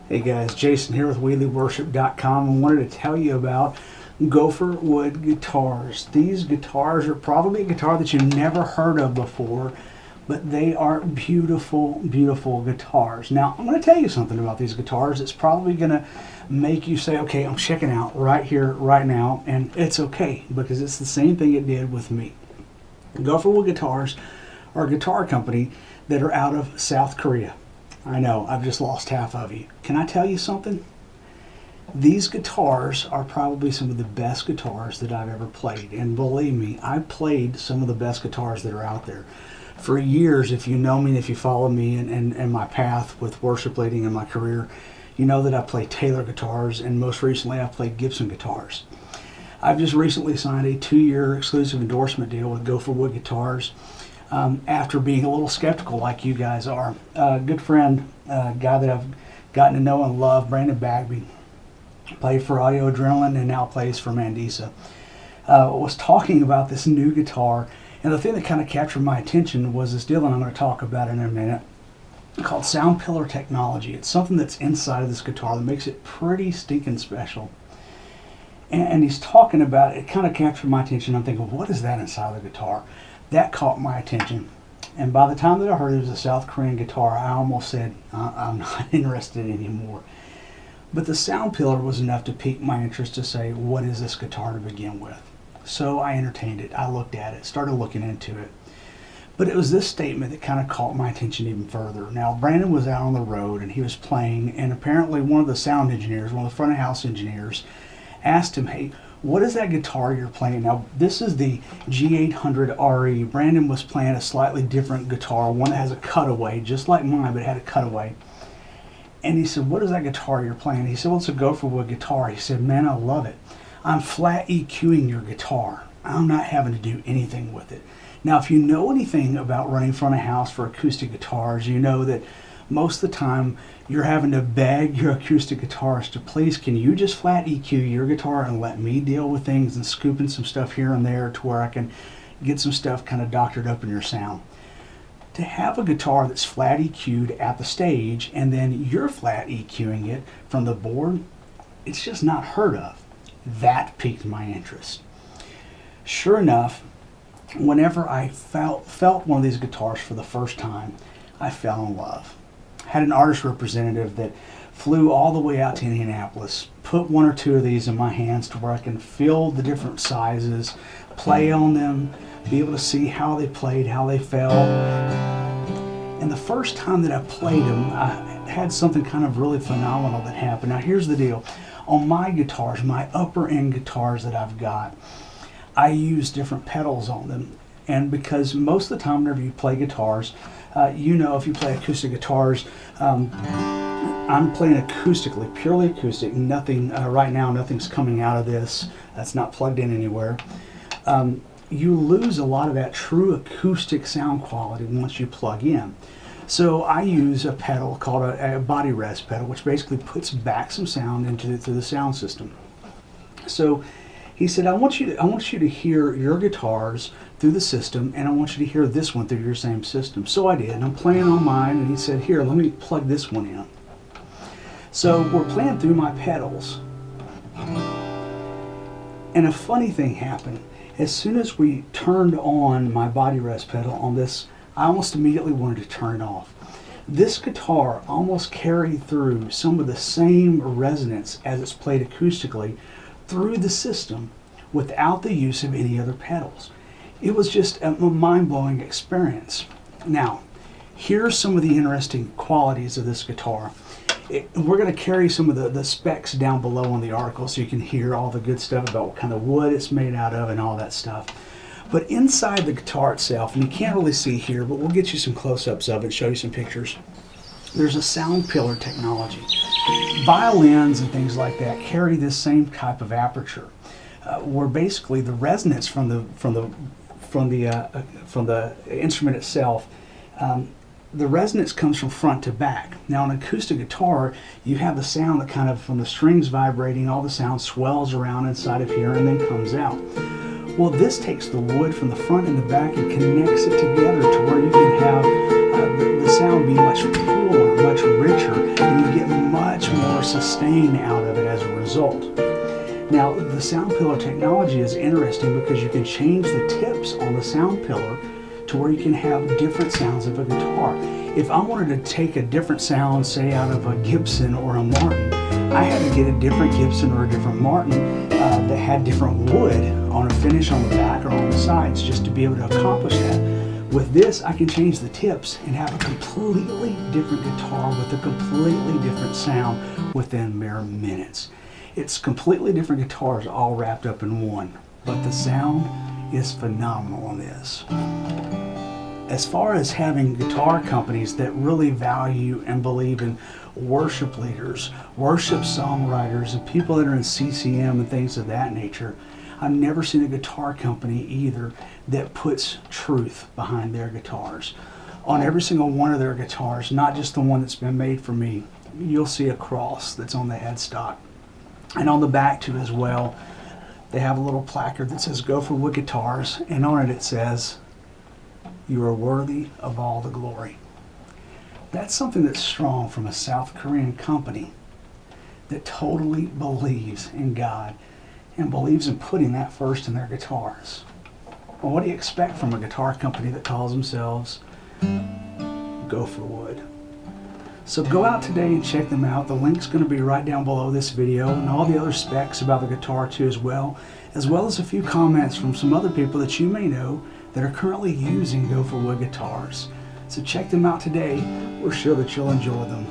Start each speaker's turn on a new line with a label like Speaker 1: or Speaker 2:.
Speaker 1: Hey guys, Jason here with WeLeadWorship.com. I wanted to tell you about GopherWood Guitars. These guitars are probably a guitar that you've never heard of before, but they are beautiful, beautiful guitars. Now, I'm going to tell you something about these guitars. It's probably going to make you say, okay, I'm checking out right here, right now, and it's okay, because it's the same thing it did with me. GopherWood Guitars are a guitar company that are out of South Korea. I know, I've just lost half of you. Can I tell you something? These guitars are probably some of the best guitars that I've ever played. And believe me, I've played some of the best guitars that are out there. For years, if you know me, if you follow me and my path with worship leading in my career, you know that I play Taylor guitars, and most recently I've played Gibson guitars. I've just recently signed a 2-year exclusive endorsement deal with GopherWood Guitars. After being a little skeptical like you guys are. A good friend, a guy that I've gotten to know and love, Brandon Bagby, played for Audio Adrenaline and now plays for Mandisa, was talking about this new guitar, and the thing that kind of captured my attention was this deal that I'm going to talk about in a minute called Sound Pillar Technology. It's something that's inside of this guitar that makes it pretty stinking special. And he's talking about it, kind of captured my attention. I'm thinking, what is that inside of the guitar? That caught my attention, and by the time that I heard it was a South Korean guitar, I almost said, I'm not interested anymore. But the sound pillar was enough to pique my interest to say, what is this guitar to begin with? So I entertained it, I looked at it, started looking into it. But it was this statement that kind of caught my attention even further. Now, Brandon was out on the road and he was playing, and apparently one of the sound engineers, one of the front of house engineers, asked him, hey, what is that guitar you're playing? Now, this is the G800RE. Brandon was playing a slightly different guitar, one that has a cutaway, just like mine, but it had a cutaway. And he said, what is that guitar you're playing? He said, well, it's a GopherWood guitar. He said, man, I love it. I'm flat EQing your guitar. I'm not having to do anything with it. Now, if you know anything about running front of house for acoustic guitars, you know that most of the time you're having to beg your acoustic guitarist to please, can you just flat EQ your guitar and let me deal with things and scooping some stuff here and there to where I can get some stuff kind of doctored up in your sound. To have a guitar that's flat EQ'd at the stage and then you're flat EQing it from the board, it's just not heard of. That piqued my interest. Sure enough, whenever I felt one of these guitars for the first time, I fell in love. Had an artist representative that flew all the way out to Indianapolis, put 1 or 2 of these in my hands to where I can feel the different sizes, play on them, be able to see how they played, how they felt. And the first time that I played them, I had something kind of really phenomenal that happened. Now here's the deal. On my guitars, my upper end guitars that I've got, I use different pedals on them. And because most of the time whenever you play guitars, you know, if you play acoustic guitars, I'm playing acoustically, purely acoustic, nothing, right now nothing's coming out of this, that's not plugged in anywhere. You lose a lot of that true acoustic sound quality once you plug in. So I use a pedal called a body res pedal, which basically puts back some sound into the sound system. So he said, I want you to hear your guitars through the system, and I want you to hear this one through your same system. So I did, and I'm playing on mine, and he said, here, let me plug this one in. So we're playing through my pedals, and a funny thing happened. As soon as we turned on my body res pedal on this, I almost immediately wanted to turn it off. This guitar almost carried through some of the same resonance as it's played acoustically through the system without the use of any other pedals. It was just a mind-blowing experience. Now, here's some of the interesting qualities of this guitar. We're going to carry some of the specs down below in the article so you can hear all the good stuff about what kind of wood it's made out of and all that stuff. But inside the guitar itself, and you can't really see here, but we'll get you some close-ups of it, show you some pictures. There's a sound pillar technology. Violins and things like that carry this same type of aperture, where basically the resonance from the instrument itself, the resonance comes from front to back. Now, on an acoustic guitar, you have the sound that kind of, from the strings vibrating, all the sound swells around inside of here and then comes out. Well, this takes the wood from the front and the back and connects it together to where you can have the sound be much fuller, much richer, and you get much more sustain out of it as a result. Now, the sound pillar technology is interesting because you can change the tips on the sound pillar to where you can have different sounds of a guitar. If I wanted to take a different sound, say out of a Gibson or a Martin, I had to get a different Gibson or a different Martin that had different wood on a finish on the back or on the sides just to be able to accomplish that. With this, I can change the tips and have a completely different guitar with a completely different sound within mere minutes. It's completely different guitars all wrapped up in one, but the sound is phenomenal on this. As far as having guitar companies that really value and believe in worship leaders, worship songwriters, and people that are in CCM and things of that nature, I've never seen a guitar company either that puts truth behind their guitars. On every single one of their guitars, not just the one that's been made for me, you'll see a cross that's on the headstock. And on the back too as well, they have a little placard that says GopherWood Guitars, and on it says, "You are worthy of all the glory." That's something that's strong from a South Korean company that totally believes in God and believes in putting that first in their guitars. Well, what do you expect from a guitar company that calls themselves GopherWood? So go out today and check them out. The link's going to be right down below this video, and all the other specs about the guitar too as well as a few comments from some other people that you may know that are currently using GopherWood guitars. So check them out today. We're sure that you'll enjoy them.